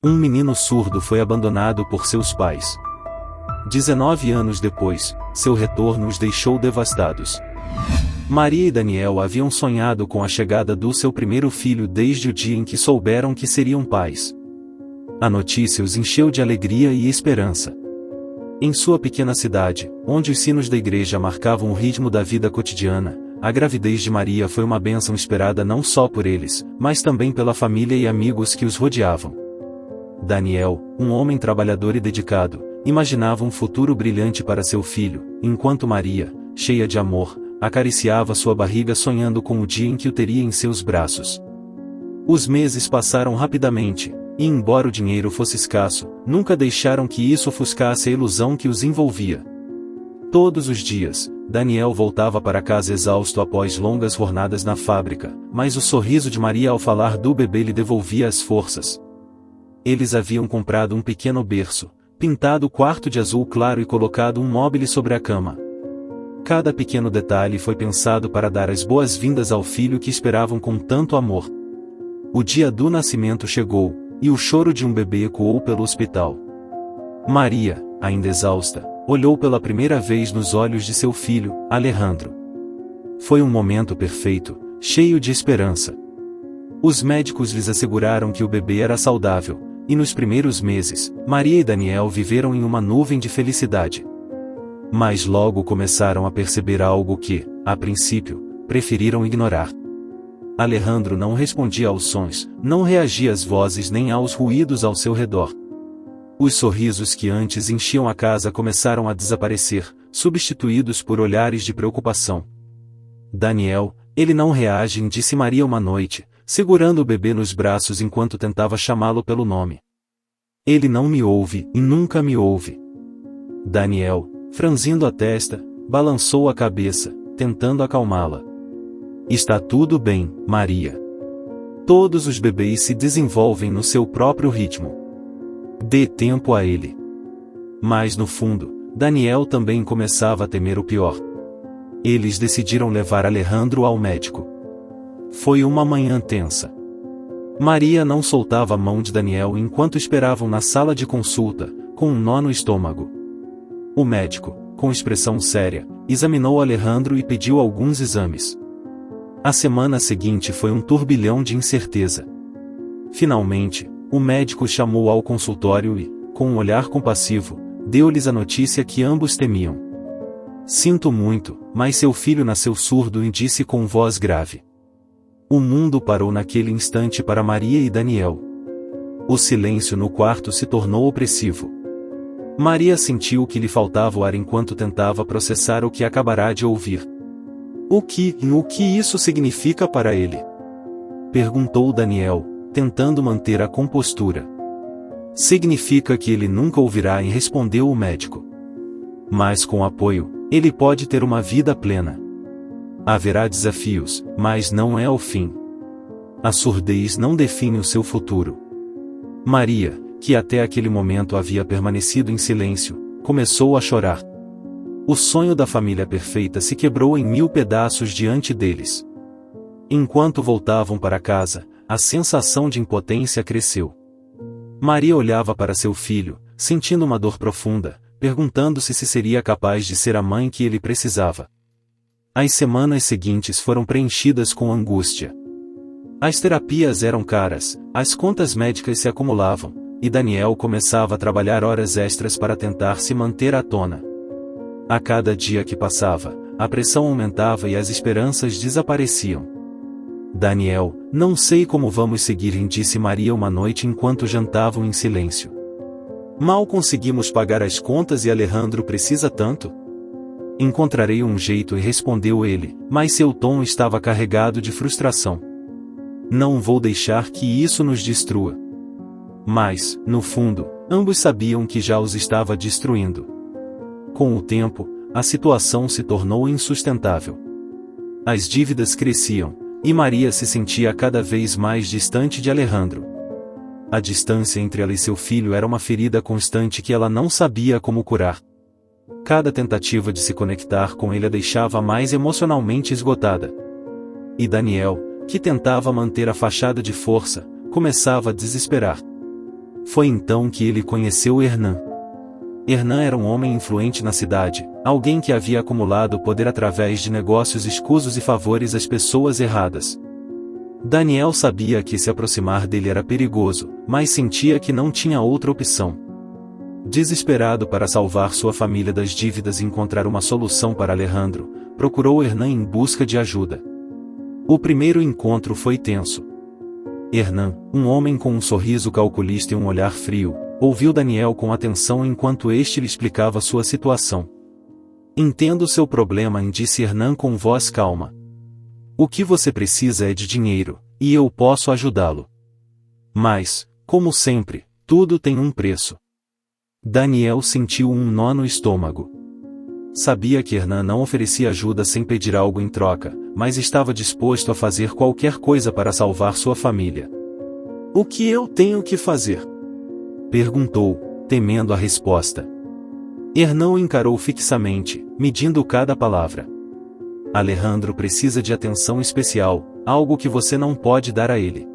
Um menino surdo foi abandonado por seus pais. 19 anos depois, seu retorno os deixou devastados. Maria e Daniel haviam sonhado com a chegada do seu primeiro filho desde o dia em que souberam que seriam pais. A notícia os encheu de alegria e esperança. Em sua pequena cidade, onde os sinos da igreja marcavam o ritmo da vida cotidiana, a gravidez de Maria foi uma bênção esperada não só por eles, mas também pela família e amigos que os rodeavam. Daniel, um homem trabalhador e dedicado, imaginava um futuro brilhante para seu filho, enquanto Maria, cheia de amor, acariciava sua barriga sonhando com o dia em que o teria em seus braços. Os meses passaram rapidamente, e embora o dinheiro fosse escasso, nunca deixaram que isso ofuscasse a ilusão que os envolvia. Todos os dias, Daniel voltava para casa exausto após longas jornadas na fábrica, mas o sorriso de Maria ao falar do bebê lhe devolvia as forças. Eles haviam comprado um pequeno berço, pintado o quarto de azul claro e colocado um móbile sobre a cama. Cada pequeno detalhe foi pensado para dar as boas-vindas ao filho que esperavam com tanto amor. O dia do nascimento chegou, e o choro de um bebê ecoou pelo hospital. Maria, ainda exausta, olhou pela primeira vez nos olhos de seu filho, Alejandro. Foi um momento perfeito, cheio de esperança. Os médicos lhes asseguraram que o bebê era saudável, e nos primeiros meses, Maria e Daniel viveram em uma nuvem de felicidade. Mas logo começaram a perceber algo que, a princípio, preferiram ignorar. Alejandro não respondia aos sons, não reagia às vozes nem aos ruídos ao seu redor. Os sorrisos que antes enchiam a casa começaram a desaparecer, substituídos por olhares de preocupação. Daniel, ele não reage, disse Maria uma noite, segurando o bebê nos braços enquanto tentava chamá-lo pelo nome. Ele não me ouve e nunca me ouve. Daniel, franzindo a testa, balançou a cabeça, tentando acalmá-la. Está tudo bem, Maria. Todos os bebês se desenvolvem no seu próprio ritmo. Dê tempo a ele. Mas no fundo, Daniel também começava a temer o pior. Eles decidiram levar Alejandro ao médico. Foi uma manhã tensa. Maria não soltava a mão de Daniel enquanto esperavam na sala de consulta, com um nó no estômago. O médico, com expressão séria, examinou Alejandro e pediu alguns exames. A semana seguinte foi um turbilhão de incerteza. Finalmente, o médico chamou ao consultório e, com um olhar compassivo, deu-lhes a notícia que ambos temiam. Sinto muito, mas seu filho nasceu surdo, e disse com voz grave. O mundo parou naquele instante para Maria e Daniel. O silêncio no quarto se tornou opressivo. Maria sentiu que lhe faltava o ar enquanto tentava processar o que acabará de ouvir. O que isso significa para ele? Perguntou Daniel, tentando manter a compostura. Significa que ele nunca ouvirá, e respondeu o médico. Mas com apoio, ele pode ter uma vida plena. Haverá desafios, mas não é o fim. A surdez não define o seu futuro. Maria, que até aquele momento havia permanecido em silêncio, começou a chorar. O sonho da família perfeita se quebrou em 1000 pedaços diante deles. Enquanto voltavam para casa, a sensação de impotência cresceu. Maria olhava para seu filho, sentindo uma dor profunda, perguntando-se se seria capaz de ser a mãe que ele precisava. As semanas seguintes foram preenchidas com angústia. As terapias eram caras, as contas médicas se acumulavam, e Daniel começava a trabalhar horas extras para tentar se manter à tona. A cada dia que passava, a pressão aumentava e as esperanças desapareciam. Daniel, não sei como vamos seguir, disse Maria uma noite enquanto jantavam em silêncio. Mal conseguimos pagar as contas e Alejandro precisa tanto. Encontrarei um jeito, respondeu ele, mas seu tom estava carregado de frustração. Não vou deixar que isso nos destrua. Mas, no fundo, ambos sabiam que já os estava destruindo. Com o tempo, a situação se tornou insustentável. As dívidas cresciam, e Maria se sentia cada vez mais distante de Alejandro. A distância entre ela e seu filho era uma ferida constante que ela não sabia como curar. Cada tentativa de se conectar com ele a deixava mais emocionalmente esgotada. E Daniel, que tentava manter a fachada de força, começava a desesperar. Foi então que ele conheceu Hernan. Hernan era um homem influente na cidade, alguém que havia acumulado poder através de negócios escusos e favores às pessoas erradas. Daniel sabia que se aproximar dele era perigoso, mas sentia que não tinha outra opção. Desesperado para salvar sua família das dívidas e encontrar uma solução para Alejandro, procurou Hernan em busca de ajuda. O primeiro encontro foi tenso. Hernan, um homem com um sorriso calculista e um olhar frio, ouviu Daniel com atenção enquanto este lhe explicava sua situação. "Entendo seu problema", disse Hernan com voz calma. "O que você precisa é de dinheiro, e eu posso ajudá-lo. Mas, como sempre, tudo tem um preço." Daniel sentiu um nó no estômago. Sabia que Hernan não oferecia ajuda sem pedir algo em troca, mas estava disposto a fazer qualquer coisa para salvar sua família. "O que eu tenho que fazer?" perguntou, temendo a resposta. Hernan o encarou fixamente, medindo cada palavra. "Alejandro precisa de atenção especial, algo que você não pode dar a ele.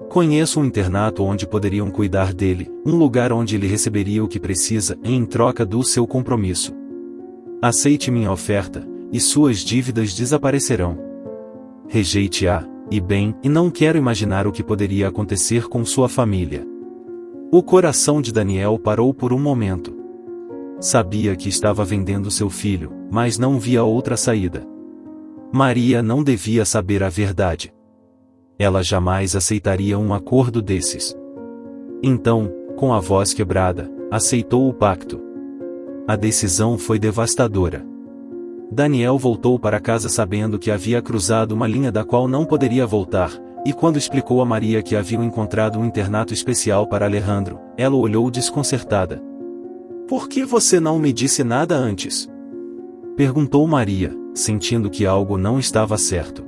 Conheço um internato onde poderiam cuidar dele, um lugar onde ele receberia o que precisa em troca do seu compromisso. Aceite minha oferta, e suas dívidas desaparecerão. Rejeite-a, e bem, e não quero imaginar o que poderia acontecer com sua família." O coração de Daniel parou por um momento. Sabia que estava vendendo seu filho, mas não via outra saída. Maria não devia saber a verdade. Ela jamais aceitaria um acordo desses. Então, com a voz quebrada, aceitou o pacto. A decisão foi devastadora. Daniel voltou para casa sabendo que havia cruzado uma linha da qual não poderia voltar, e quando explicou a Maria que haviam encontrado um internato especial para Alejandro, ela o olhou desconcertada. "Por que você não me disse nada antes?" perguntou Maria, sentindo que algo não estava certo.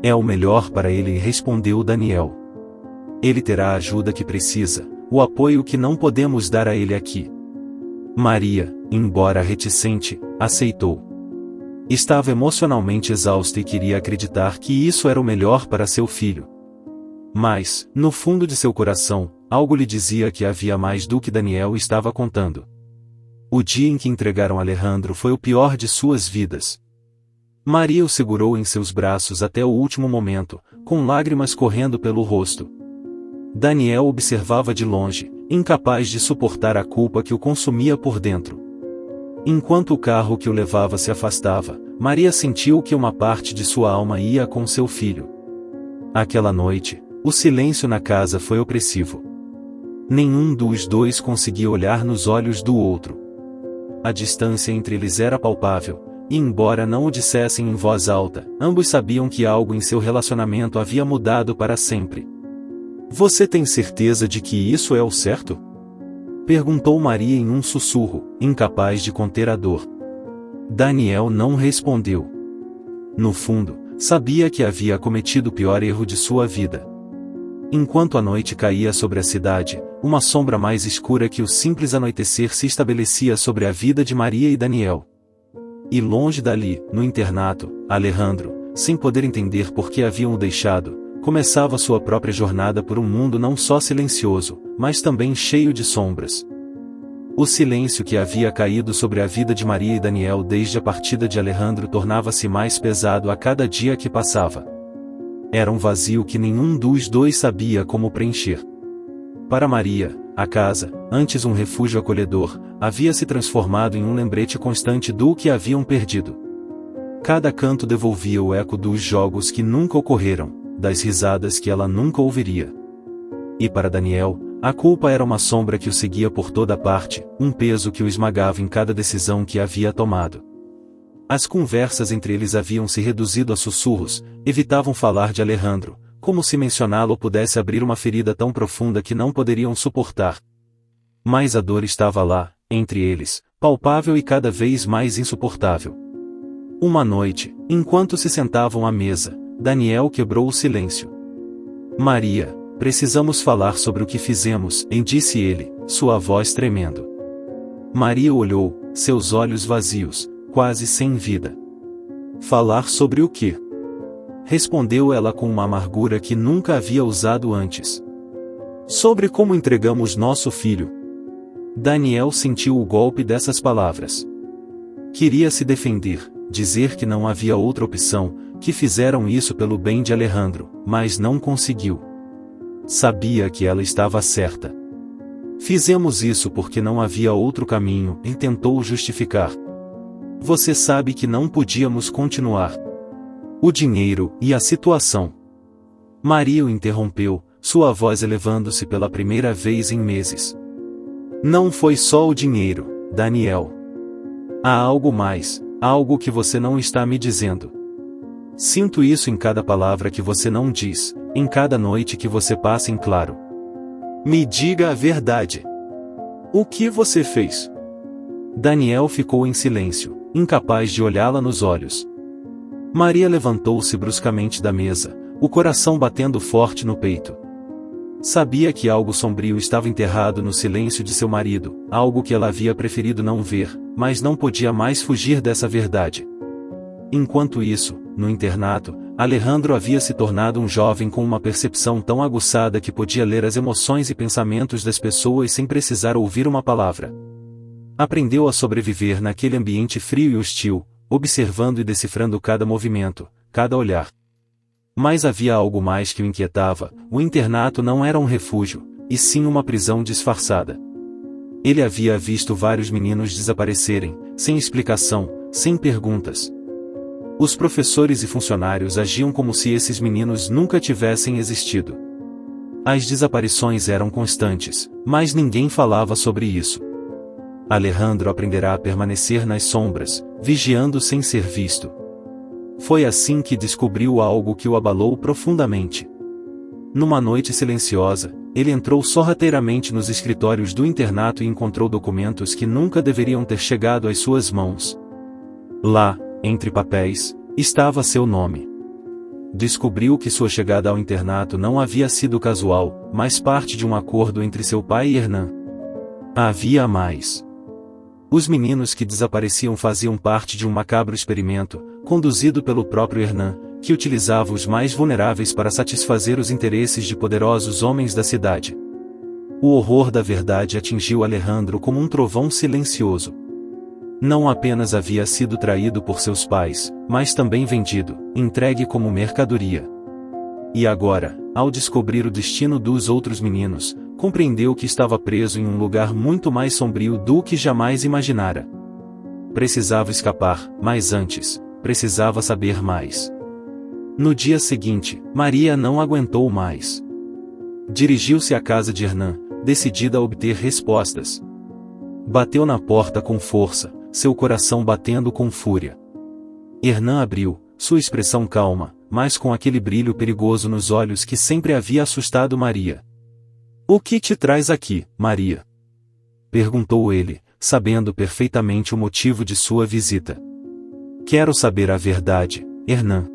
"É o melhor para ele", respondeu Daniel. "Ele terá a ajuda que precisa, o apoio que não podemos dar a ele aqui." Maria, embora reticente, aceitou. Estava emocionalmente exausta e queria acreditar que isso era o melhor para seu filho. Mas, no fundo de seu coração, algo lhe dizia que havia mais do que Daniel estava contando. O dia em que entregaram Alejandro foi o pior de suas vidas. Maria o segurou em seus braços até o último momento, com lágrimas correndo pelo rosto. Daniel observava de longe, incapaz de suportar a culpa que o consumia por dentro. Enquanto o carro que o levava se afastava, Maria sentiu que uma parte de sua alma ia com seu filho. Aquela noite, o silêncio na casa foi opressivo. Nenhum dos dois conseguia olhar nos olhos do outro. A distância entre eles era palpável. E embora não o dissessem em voz alta, ambos sabiam que algo em seu relacionamento havia mudado para sempre. "Você tem certeza de que isso é o certo?" perguntou Maria em um sussurro, incapaz de conter a dor. Daniel não respondeu. No fundo, sabia que havia cometido o pior erro de sua vida. Enquanto a noite caía sobre a cidade, uma sombra mais escura que o simples anoitecer se estabelecia sobre a vida de Maria e Daniel. E longe dali, no internato, Alejandro, sem poder entender por que haviam o deixado, começava sua própria jornada por um mundo não só silencioso, mas também cheio de sombras. O silêncio que havia caído sobre a vida de Maria e Daniel desde a partida de Alejandro tornava-se mais pesado a cada dia que passava. Era um vazio que nenhum dos dois sabia como preencher. Para Maria, a casa, antes um refúgio acolhedor, havia se transformado em um lembrete constante do que haviam perdido. Cada canto devolvia o eco dos jogos que nunca ocorreram, das risadas que ela nunca ouviria. E para Daniel, a culpa era uma sombra que o seguia por toda parte, um peso que o esmagava em cada decisão que havia tomado. As conversas entre eles haviam se reduzido a sussurros, evitavam falar de Alejandro, como se mencioná-lo pudesse abrir uma ferida tão profunda que não poderiam suportar. Mas a dor estava lá, entre eles, palpável e cada vez mais insuportável. Uma noite, enquanto se sentavam à mesa, Daniel quebrou o silêncio. "Maria, precisamos falar sobre o que fizemos", disse ele, sua voz tremendo. Maria olhou, seus olhos vazios, quase sem vida. "Falar sobre o quê?" respondeu ela com uma amargura que nunca havia usado antes. Sobre como entregamos nosso filho. Daniel sentiu o golpe dessas palavras. Queria se defender, dizer que não havia outra opção, que fizeram isso pelo bem de Alejandro, mas não conseguiu. Sabia que ela estava certa. Fizemos isso porque não havia outro caminho, e tentou justificar. Você sabe que não podíamos continuar. O dinheiro e a situação. Maria o interrompeu, sua voz elevando-se pela primeira vez em meses. Não foi só o dinheiro, Daniel. Há algo mais, algo que você não está me dizendo. Sinto isso em cada palavra que você não diz, em cada noite que você passa em claro. Me diga a verdade. O que você fez? Daniel ficou em silêncio, incapaz de olhá-la nos olhos. Maria levantou-se bruscamente da mesa, o coração batendo forte no peito. Sabia que algo sombrio estava enterrado no silêncio de seu marido, algo que ela havia preferido não ver, mas não podia mais fugir dessa verdade. Enquanto isso, no internato, Alejandro havia se tornado um jovem com uma percepção tão aguçada que podia ler as emoções e pensamentos das pessoas sem precisar ouvir uma palavra. Aprendeu a sobreviver naquele ambiente frio e hostil, observando e decifrando cada movimento, cada olhar. Mas havia algo mais que o inquietava: o internato não era um refúgio, e sim uma prisão disfarçada. Ele havia visto vários meninos desaparecerem, sem explicação, sem perguntas. Os professores e funcionários agiam como se esses meninos nunca tivessem existido. As desaparições eram constantes, mas ninguém falava sobre isso. Alejandro aprenderá a permanecer nas sombras, vigiando sem ser visto. Foi assim que descobriu algo que o abalou profundamente. Numa noite silenciosa, ele entrou sorrateiramente nos escritórios do internato e encontrou documentos que nunca deveriam ter chegado às suas mãos. Lá, entre papéis, estava seu nome. Descobriu que sua chegada ao internato não havia sido casual, mas parte de um acordo entre seu pai e Hernan. Havia mais. Os meninos que desapareciam faziam parte de um macabro experimento, conduzido pelo próprio Hernan, que utilizava os mais vulneráveis para satisfazer os interesses de poderosos homens da cidade. O horror da verdade atingiu Alejandro como um trovão silencioso. Não apenas havia sido traído por seus pais, mas também vendido, entregue como mercadoria. E agora, ao descobrir o destino dos outros meninos, compreendeu que estava preso em um lugar muito mais sombrio do que jamais imaginara. Precisava escapar, mas antes, precisava saber mais. No dia seguinte, Maria não aguentou mais. Dirigiu-se à casa de Hernan, decidida a obter respostas. Bateu na porta com força, seu coração batendo com fúria. Hernan abriu, sua expressão calma, mas com aquele brilho perigoso nos olhos que sempre havia assustado Maria. O que te traz aqui, Maria? Perguntou ele, sabendo perfeitamente o motivo de sua visita. Quero saber a verdade, Hernan.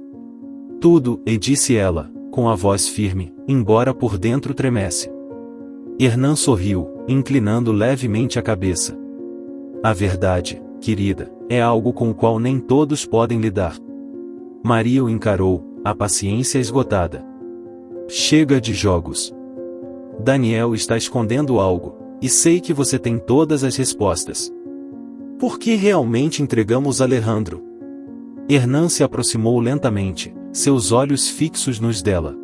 Tudo, e disse ela, com a voz firme, embora por dentro tremesse. Hernan sorriu, inclinando levemente a cabeça. A verdade, querida, é algo com o qual nem todos podem lidar. Maria o encarou, a paciência esgotada. Chega de jogos. Daniel está escondendo algo, e sei que você tem todas as respostas. Por que realmente entregamos Alejandro? Hernan se aproximou lentamente, seus olhos fixos nos dela.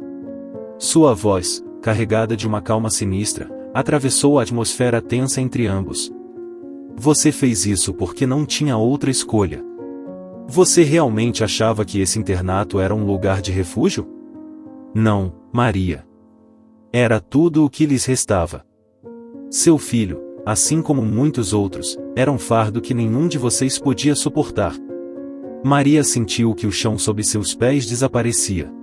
Sua voz, carregada de uma calma sinistra, atravessou a atmosfera tensa entre ambos. Você fez isso porque não tinha outra escolha. Você realmente achava que esse internato era um lugar de refúgio? Não, Maria. Era tudo o que lhes restava. Seu filho, assim como muitos outros, era um fardo que nenhum de vocês podia suportar. Maria sentiu que o chão sob seus pés desaparecia.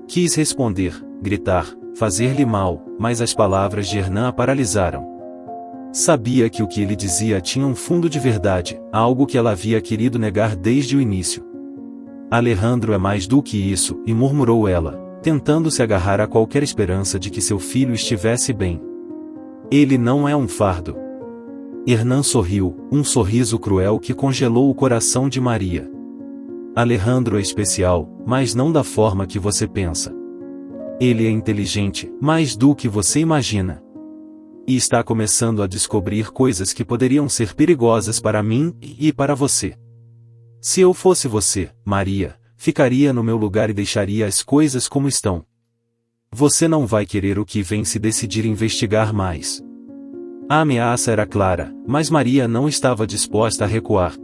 Quis responder, gritar, fazer-lhe mal, mas as palavras de Hernan a paralisaram. Sabia que o que ele dizia tinha um fundo de verdade, algo que ela havia querido negar desde o início. Alejandro é mais do que isso, e murmurou ela, tentando se agarrar a qualquer esperança de que seu filho estivesse bem. Ele não é um fardo. Hernan sorriu, um sorriso cruel que congelou o coração de Maria. Alejandro é especial, mas não da forma que você pensa. Ele é inteligente, mais do que você imagina. E está começando a descobrir coisas que poderiam ser perigosas para mim e para você. Se eu fosse você, Maria, ficaria no meu lugar e deixaria as coisas como estão. Você não vai querer o que vem se decidir investigar mais. A ameaça era clara, mas Maria não estava disposta a recuar.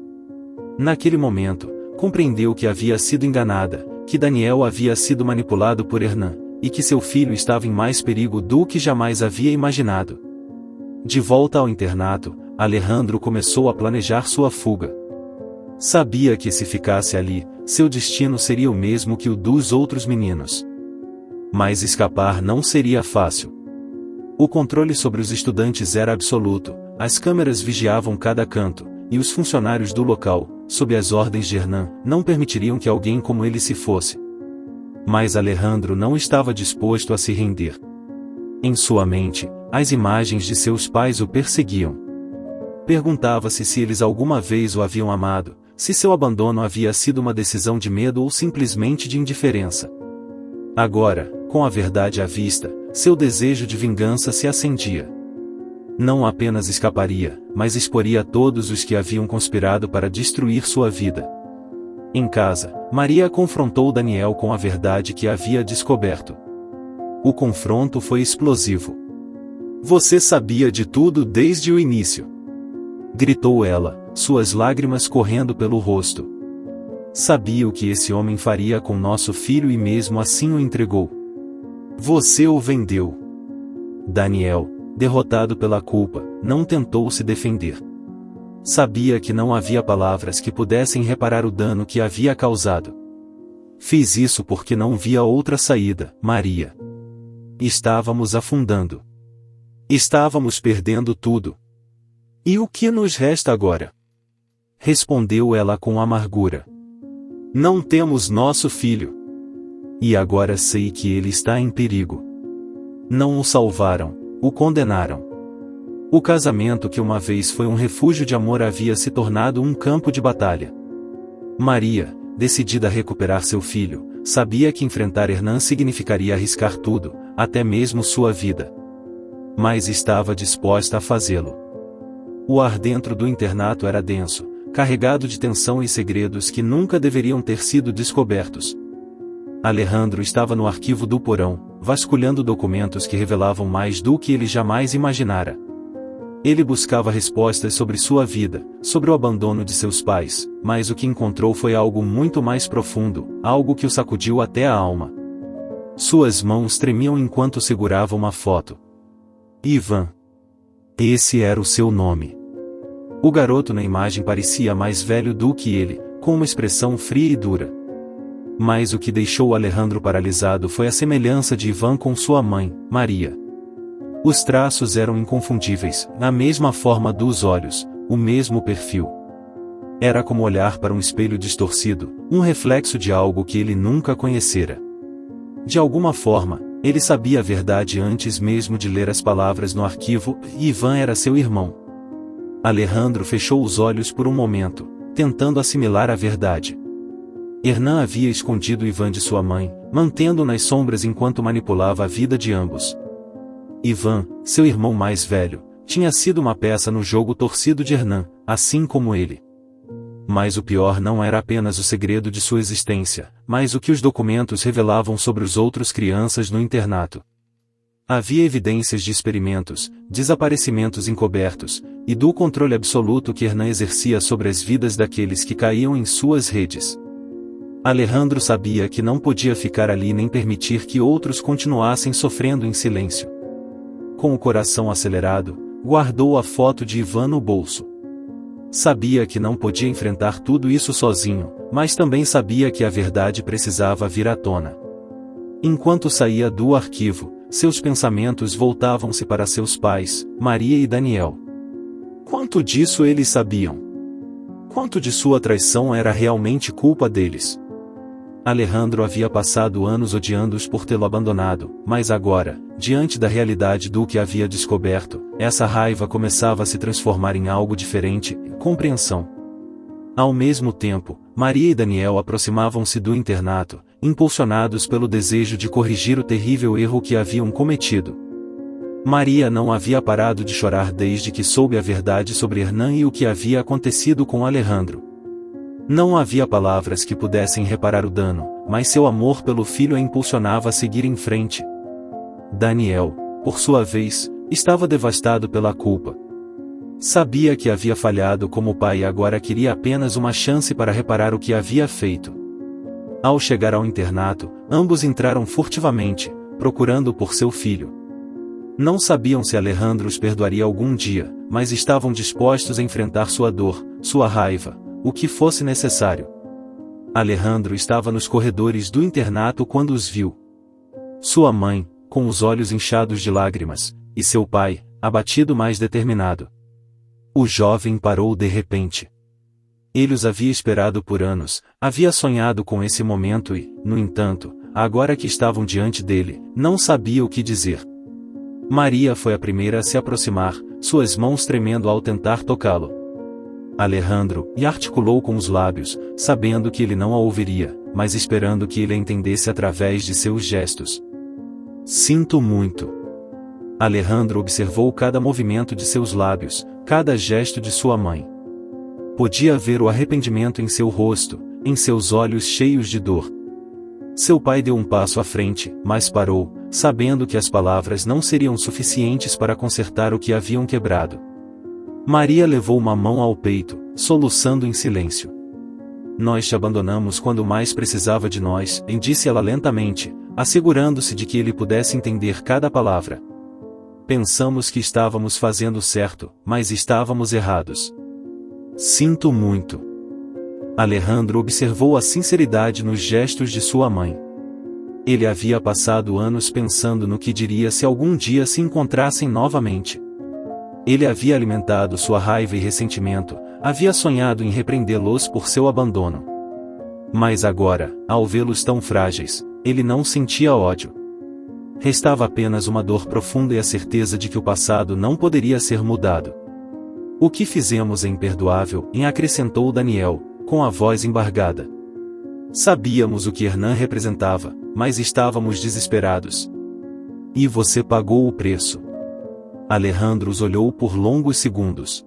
Naquele momento, compreendeu que havia sido enganada, que Daniel havia sido manipulado por Hernán, e que seu filho estava em mais perigo do que jamais havia imaginado. De volta ao internato, Alejandro começou a planejar sua fuga. Sabia que se ficasse ali, seu destino seria o mesmo que o dos outros meninos. Mas escapar não seria fácil. O controle sobre os estudantes era absoluto, as câmeras vigiavam cada canto, e os funcionários do local, sob as ordens de Hernán, não permitiriam que alguém como ele se fosse. Mas Alejandro não estava disposto a se render. Em sua mente, as imagens de seus pais o perseguiam. Perguntava-se se eles alguma vez o haviam amado, se seu abandono havia sido uma decisão de medo ou simplesmente de indiferença. Agora, com a verdade à vista, seu desejo de vingança se acendia. Não apenas escaparia, mas exporia todos os que haviam conspirado para destruir sua vida. Em casa, Maria confrontou Daniel com a verdade que havia descoberto. O confronto foi explosivo. "Você sabia de tudo desde o início!" gritou ela, suas lágrimas correndo pelo rosto. "Sabia o que esse homem faria com nosso filho e mesmo assim o entregou. Você o vendeu." Daniel, derrotado pela culpa, não tentou se defender. Sabia que não havia palavras que pudessem reparar o dano que havia causado. "Fiz isso porque não via outra saída, Maria. Estávamos afundando. Estávamos perdendo tudo. E o que nos resta agora?" respondeu ela com amargura. "Não temos nosso filho. E agora sei que ele está em perigo. Não o salvaram, o condenaram. O casamento que uma vez foi um refúgio de amor havia se tornado um campo de batalha." Maria, decidida a recuperar seu filho, sabia que enfrentar Hernán significaria arriscar tudo, até mesmo sua vida. Mas estava disposta a fazê-lo. O ar dentro do internato era denso, carregado de tensão e segredos que nunca deveriam ter sido descobertos. Alejandro estava no arquivo do porão, vasculhando documentos que revelavam mais do que ele jamais imaginara. Ele buscava respostas sobre sua vida, sobre o abandono de seus pais, mas o que encontrou foi algo muito mais profundo, algo que o sacudiu até a alma. Suas mãos tremiam enquanto segurava uma foto. Ivan. Esse era o seu nome. O garoto na imagem parecia mais velho do que ele, com uma expressão fria e dura. Mas o que deixou Alejandro paralisado foi a semelhança de Ivan com sua mãe, Maria. Os traços eram inconfundíveis, na mesma forma dos olhos, o mesmo perfil. Era como olhar para um espelho distorcido, um reflexo de algo que ele nunca conhecera. De alguma forma, ele sabia a verdade antes mesmo de ler as palavras no arquivo, e Ivan era seu irmão. Alejandro fechou os olhos por um momento, tentando assimilar a verdade. Hernán havia escondido Ivan de sua mãe, mantendo-o nas sombras enquanto manipulava a vida de ambos. Ivan, seu irmão mais velho, tinha sido uma peça no jogo torcido de Hernán, assim como ele. Mas o pior não era apenas o segredo de sua existência, mas o que os documentos revelavam sobre os outros crianças no internato. Havia evidências de experimentos, desaparecimentos encobertos, e do controle absoluto que Hernán exercia sobre as vidas daqueles que caíam em suas redes. Alejandro sabia que não podia ficar ali nem permitir que outros continuassem sofrendo em silêncio. Com o coração acelerado, guardou a foto de Ivan no bolso. Sabia que não podia enfrentar tudo isso sozinho, mas também sabia que a verdade precisava vir à tona. Enquanto saía do arquivo, seus pensamentos voltavam-se para seus pais, Maria e Daniel. Quanto disso eles sabiam? Quanto de sua traição era realmente culpa deles? Alejandro havia passado anos odiando-os por tê-lo abandonado, mas agora, diante da realidade do que havia descoberto, essa raiva começava a se transformar em algo diferente, compreensão. Ao mesmo tempo, Maria e Daniel aproximavam-se do internato, impulsionados pelo desejo de corrigir o terrível erro que haviam cometido. Maria não havia parado de chorar desde que soube a verdade sobre Hernán e o que havia acontecido com Alejandro. Não havia palavras que pudessem reparar o dano, mas seu amor pelo filho a impulsionava a seguir em frente. Daniel, por sua vez, estava devastado pela culpa. Sabia que havia falhado como pai e agora queria apenas uma chance para reparar o que havia feito. Ao chegar ao internato, ambos entraram furtivamente, procurando por seu filho. Não sabiam se Alejandro os perdoaria algum dia, mas estavam dispostos a enfrentar sua dor, sua raiva, o que fosse necessário. Alejandro estava nos corredores do internato quando os viu. Sua mãe, com os olhos inchados de lágrimas, e seu pai, abatido mas determinado. O jovem parou de repente. Ele os havia esperado por anos, havia sonhado com esse momento e, no entanto, agora que estavam diante dele, não sabia o que dizer. Maria foi a primeira a se aproximar, suas mãos tremendo ao tentar tocá-lo. Alejandro e articulou com os lábios, sabendo que ele não a ouviria, mas esperando que ele a entendesse através de seus gestos. Sinto muito. Alejandro observou cada movimento de seus lábios, cada gesto de sua mãe. Podia ver o arrependimento em seu rosto, em seus olhos cheios de dor. Seu pai deu um passo à frente, mas parou, sabendo que as palavras não seriam suficientes para consertar o que haviam quebrado. Maria levou uma mão ao peito, soluçando em silêncio. Nós te abandonamos quando mais precisava de nós, disse ela lentamente, assegurando-se de que ele pudesse entender cada palavra. Pensamos que estávamos fazendo certo, mas estávamos errados. Sinto muito. Alejandro observou a sinceridade nos gestos de sua mãe. Ele havia passado anos pensando no que diria se algum dia se encontrassem novamente. Ele havia alimentado sua raiva e ressentimento, havia sonhado em repreendê-los por seu abandono. Mas agora, ao vê-los tão frágeis, ele não sentia ódio. Restava apenas uma dor profunda e a certeza de que o passado não poderia ser mudado. O que fizemos é imperdoável, acrescentou Daniel, com a voz embargada. Sabíamos o que Hernán representava, mas estávamos desesperados. E você pagou o preço. Alejandro os olhou por longos segundos.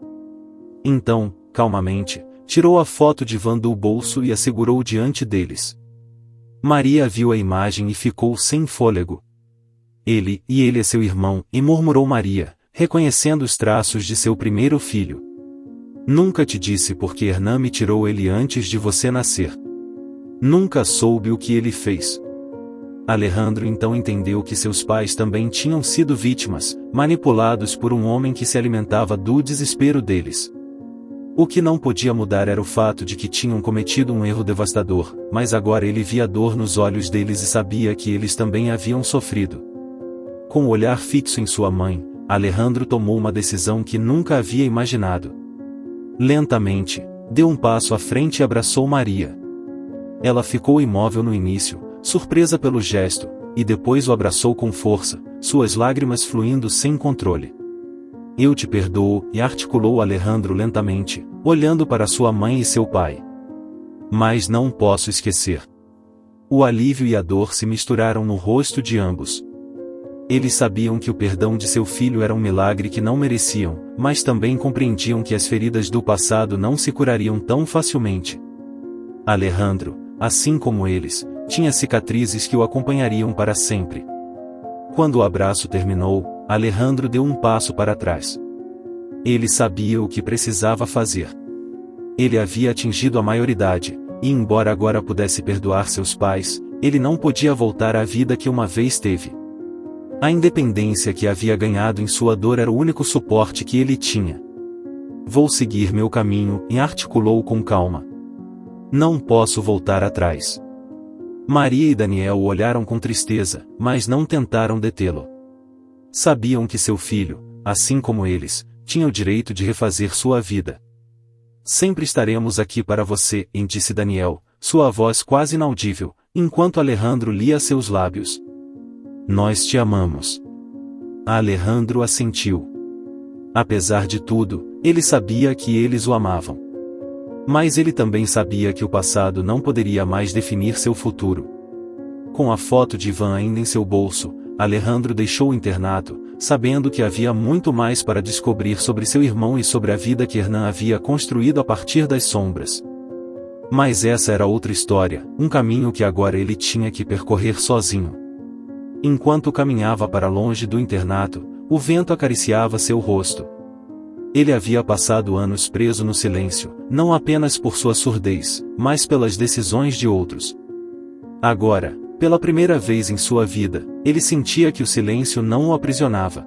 Então, calmamente, tirou a foto de Van do bolso e a segurou diante deles. Maria viu a imagem e ficou sem fôlego. Ele é seu irmão, e murmurou Maria, reconhecendo os traços de seu primeiro filho. Nunca te disse porque Hernán me tirou ele antes de você nascer. Nunca soube o que ele fez. Alejandro então entendeu que seus pais também tinham sido vítimas, manipulados por um homem que se alimentava do desespero deles. O que não podia mudar era o fato de que tinham cometido um erro devastador, mas agora ele via dor nos olhos deles e sabia que eles também haviam sofrido. Com o olhar fixo em sua mãe, Alejandro tomou uma decisão que nunca havia imaginado. Lentamente, deu um passo à frente e abraçou Maria. Ela ficou imóvel no início, surpresa pelo gesto, e depois o abraçou com força, suas lágrimas fluindo sem controle. Eu te perdoo, articulou Alejandro lentamente, olhando para sua mãe e seu pai. Mas não posso esquecer. O alívio e a dor se misturaram no rosto de ambos. Eles sabiam que o perdão de seu filho era um milagre que não mereciam, mas também compreendiam que as feridas do passado não se curariam tão facilmente. Alejandro, assim como eles, tinha cicatrizes que o acompanhariam para sempre. Quando o abraço terminou, Alejandro deu um passo para trás. Ele sabia o que precisava fazer. Ele havia atingido a maioridade, e embora agora pudesse perdoar seus pais, ele não podia voltar à vida que uma vez teve. A independência que havia ganhado em sua dor era o único suporte que ele tinha. Vou seguir meu caminho, articulou com calma. Não posso voltar atrás. Maria e Daniel o olharam com tristeza, mas não tentaram detê-lo. Sabiam que seu filho, assim como eles, tinha o direito de refazer sua vida. Sempre estaremos aqui para você, disse Daniel, sua voz quase inaudível, enquanto Alejandro lia seus lábios. Nós te amamos. Alejandro assentiu. Apesar de tudo, ele sabia que eles o amavam. Mas ele também sabia que o passado não poderia mais definir seu futuro. Com a foto de Ivan ainda em seu bolso, Alejandro deixou o internato, sabendo que havia muito mais para descobrir sobre seu irmão e sobre a vida que Hernan havia construído a partir das sombras. Mas essa era outra história, um caminho que agora ele tinha que percorrer sozinho. Enquanto caminhava para longe do internato, o vento acariciava seu rosto. Ele havia passado anos preso no silêncio, não apenas por sua surdez, mas pelas decisões de outros. Agora, pela primeira vez em sua vida, ele sentia que o silêncio não o aprisionava.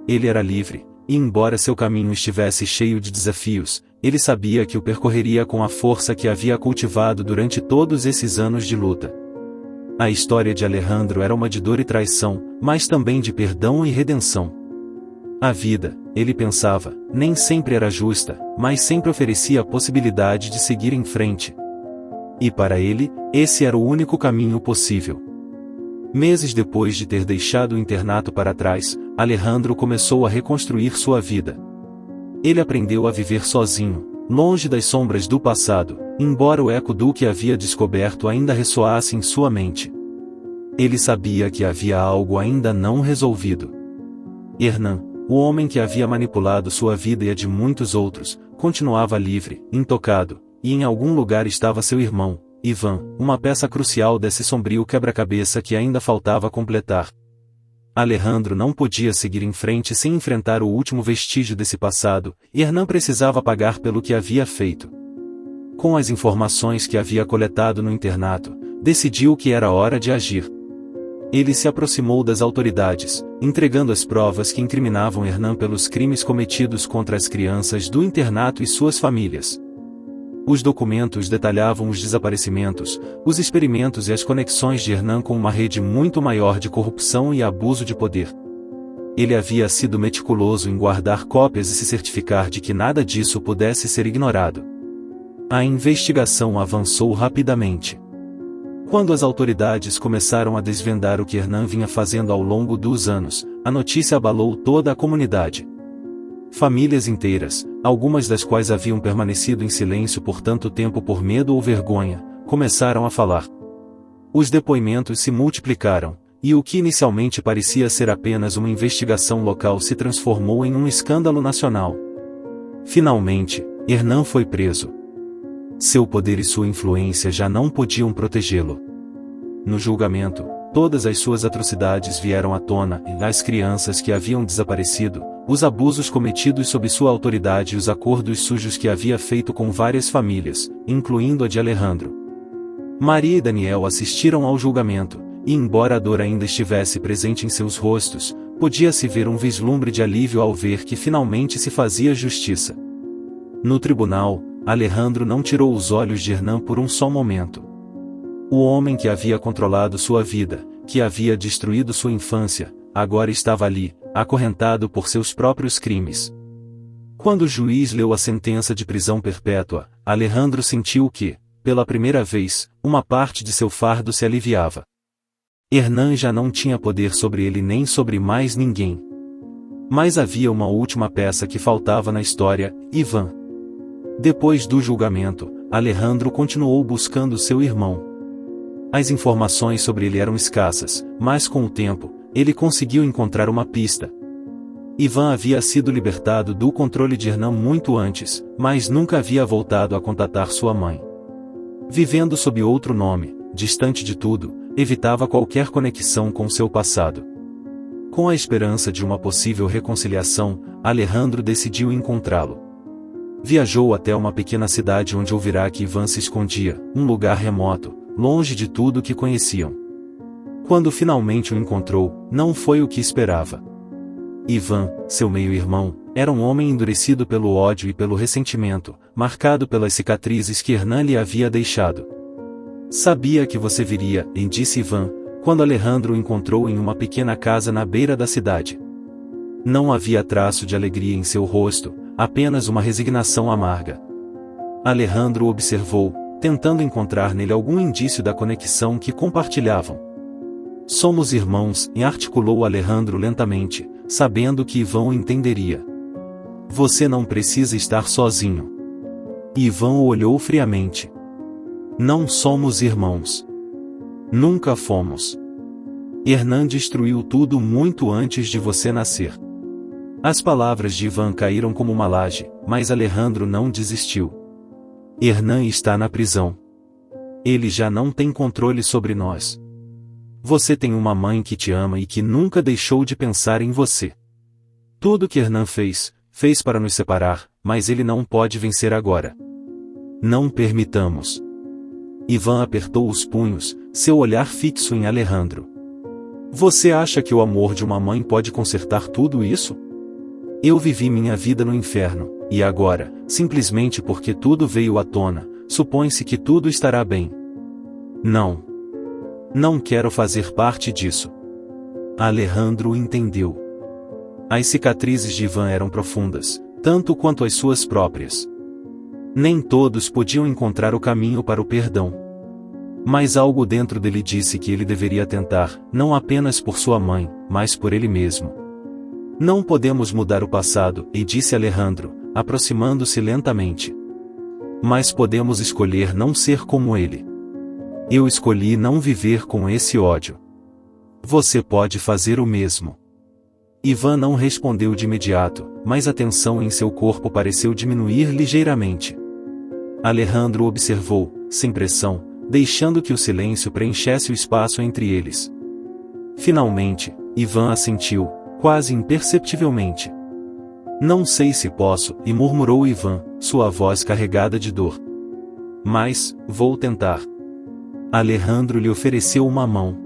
Ele era livre, e embora seu caminho estivesse cheio de desafios, ele sabia que o percorreria com a força que havia cultivado durante todos esses anos de luta. A história de Alejandro era uma de dor e traição, mas também de perdão e redenção. A vida, ele pensava, nem sempre era justa, mas sempre oferecia a possibilidade de seguir em frente. E para ele, esse era o único caminho possível. Meses depois de ter deixado o internato para trás, Alejandro começou a reconstruir sua vida. Ele aprendeu a viver sozinho, longe das sombras do passado, embora o eco do que havia descoberto ainda ressoasse em sua mente. Ele sabia que havia algo ainda não resolvido. Hernan, o homem que havia manipulado sua vida e a de muitos outros, continuava livre, intocado, e em algum lugar estava seu irmão, Ivan, uma peça crucial desse sombrio quebra-cabeça que ainda faltava completar. Alejandro não podia seguir em frente sem enfrentar o último vestígio desse passado, e Hernan precisava pagar pelo que havia feito. Com as informações que havia coletado no internato, decidiu que era hora de agir. Ele se aproximou das autoridades, entregando as provas que incriminavam Hernan pelos crimes cometidos contra as crianças do internato e suas famílias. Os documentos detalhavam os desaparecimentos, os experimentos e as conexões de Hernan com uma rede muito maior de corrupção e abuso de poder. Ele havia sido meticuloso em guardar cópias e se certificar de que nada disso pudesse ser ignorado. A investigação avançou rapidamente. Quando as autoridades começaram a desvendar o que Hernan vinha fazendo ao longo dos anos, a notícia abalou toda a comunidade. Famílias inteiras, algumas das quais haviam permanecido em silêncio por tanto tempo por medo ou vergonha, começaram a falar. Os depoimentos se multiplicaram, e o que inicialmente parecia ser apenas uma investigação local se transformou em um escândalo nacional. Finalmente, Hernan foi preso. Seu poder e sua influência já não podiam protegê-lo. No julgamento, todas as suas atrocidades vieram à tona, e as crianças que haviam desaparecido, os abusos cometidos sob sua autoridade e os acordos sujos que havia feito com várias famílias, incluindo a de Alejandro. Maria e Daniel assistiram ao julgamento, e embora a dor ainda estivesse presente em seus rostos, podia-se ver um vislumbre de alívio ao ver que finalmente se fazia justiça. No tribunal, Alejandro não tirou os olhos de Hernan por um só momento. O homem que havia controlado sua vida, que havia destruído sua infância, agora estava ali, acorrentado por seus próprios crimes. Quando o juiz leu a sentença de prisão perpétua, Alejandro sentiu que, pela primeira vez, uma parte de seu fardo se aliviava. Hernan já não tinha poder sobre ele nem sobre mais ninguém. Mas havia uma última peça que faltava na história, Ivan. Depois do julgamento, Alejandro continuou buscando seu irmão. As informações sobre ele eram escassas, mas com o tempo, ele conseguiu encontrar uma pista. Ivan havia sido libertado do controle de Hernan muito antes, mas nunca havia voltado a contatar sua mãe. Vivendo sob outro nome, distante de tudo, evitava qualquer conexão com seu passado. Com a esperança de uma possível reconciliação, Alejandro decidiu encontrá-lo. Viajou até uma pequena cidade onde ouvirá que Ivan se escondia, um lugar remoto, longe de tudo que conheciam. Quando finalmente o encontrou, não foi o que esperava. Ivan, seu meio-irmão, era um homem endurecido pelo ódio e pelo ressentimento, marcado pelas cicatrizes que Hernan lhe havia deixado. Sabia que você viria, disse Ivan, quando Alejandro o encontrou em uma pequena casa na beira da cidade. Não havia traço de alegria em seu rosto, apenas uma resignação amarga. Alejandro o observou, tentando encontrar nele algum indício da conexão que compartilhavam. Somos irmãos, articulou Alejandro lentamente, sabendo que Ivan o entenderia. Você não precisa estar sozinho. Ivan o olhou friamente. Não somos irmãos. Nunca fomos. Hernan destruiu tudo muito antes de você nascer. As palavras de Ivan caíram como uma laje, mas Alejandro não desistiu. Hernan está na prisão. Ele já não tem controle sobre nós. Você tem uma mãe que te ama e que nunca deixou de pensar em você. Tudo que Hernan fez para nos separar, mas ele não pode vencer agora. Não permitamos. Ivan apertou os punhos, seu olhar fixo em Alejandro. Você acha que o amor de uma mãe pode consertar tudo isso? Eu vivi minha vida no inferno, e agora, simplesmente porque tudo veio à tona, supõe-se que tudo estará bem. Não. Não quero fazer parte disso. Alejandro entendeu. As cicatrizes de Ivan eram profundas, tanto quanto as suas próprias. Nem todos podiam encontrar o caminho para o perdão. Mas algo dentro dele disse que ele deveria tentar, não apenas por sua mãe, mas por ele mesmo. Não podemos mudar o passado, e disse Alejandro, aproximando-se lentamente. Mas podemos escolher não ser como ele. Eu escolhi não viver com esse ódio. Você pode fazer o mesmo. Ivan não respondeu de imediato, mas a tensão em seu corpo pareceu diminuir ligeiramente. Alejandro observou, sem pressão, deixando que o silêncio preenchesse o espaço entre eles. Finalmente, Ivan assentiu, quase imperceptivelmente. Não sei se posso, e murmurou Ivan, sua voz carregada de dor. Mas, vou tentar. Alejandro lhe ofereceu uma mão.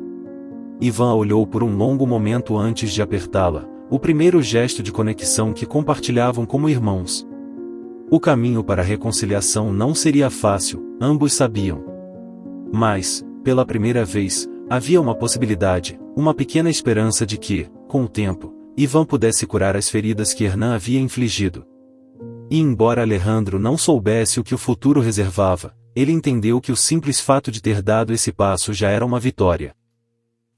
Ivan a olhou por um longo momento antes de apertá-la, o primeiro gesto de conexão que compartilhavam como irmãos. O caminho para a reconciliação não seria fácil, ambos sabiam. Mas, pela primeira vez, havia uma possibilidade, uma pequena esperança de que, com o tempo, Ivan pudesse curar as feridas que Hernan havia infligido. E embora Alejandro não soubesse o que o futuro reservava, ele entendeu que o simples fato de ter dado esse passo já era uma vitória.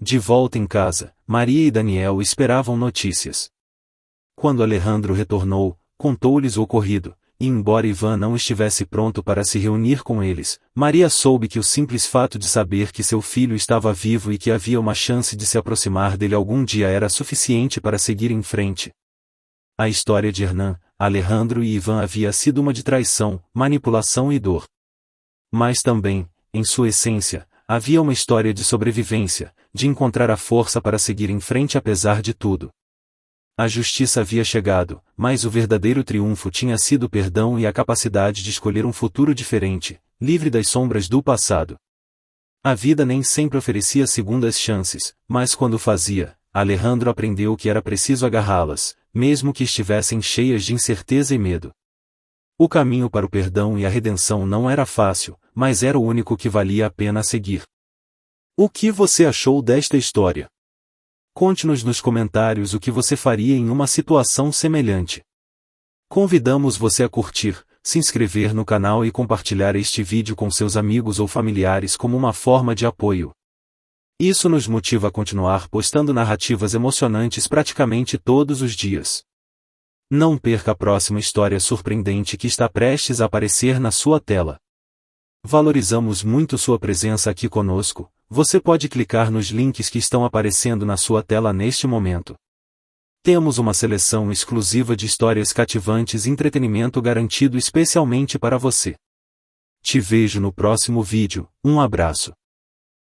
De volta em casa, Maria e Daniel esperavam notícias. Quando Alejandro retornou, contou-lhes o ocorrido, e embora Ivan não estivesse pronto para se reunir com eles, Maria soube que o simples fato de saber que seu filho estava vivo e que havia uma chance de se aproximar dele algum dia era suficiente para seguir em frente. A história de Hernan, Alejandro e Ivan havia sido uma de traição, manipulação e dor. Mas também, em sua essência, havia uma história de sobrevivência, de encontrar a força para seguir em frente apesar de tudo. A justiça havia chegado, mas o verdadeiro triunfo tinha sido o perdão e a capacidade de escolher um futuro diferente, livre das sombras do passado. A vida nem sempre oferecia segundas chances, mas quando fazia, Alejandro aprendeu que era preciso agarrá-las, mesmo que estivessem cheias de incerteza e medo. O caminho para o perdão e a redenção não era fácil, mas era o único que valia a pena seguir. O que você achou desta história? Conte-nos nos comentários o que você faria em uma situação semelhante. Convidamos você a curtir, se inscrever no canal e compartilhar este vídeo com seus amigos ou familiares como uma forma de apoio. Isso nos motiva a continuar postando narrativas emocionantes praticamente todos os dias. Não perca a próxima história surpreendente que está prestes a aparecer na sua tela. Valorizamos muito sua presença aqui conosco. Você pode clicar nos links que estão aparecendo na sua tela neste momento. Temos uma seleção exclusiva de histórias cativantes e entretenimento garantido especialmente para você. Te vejo no próximo vídeo, um abraço.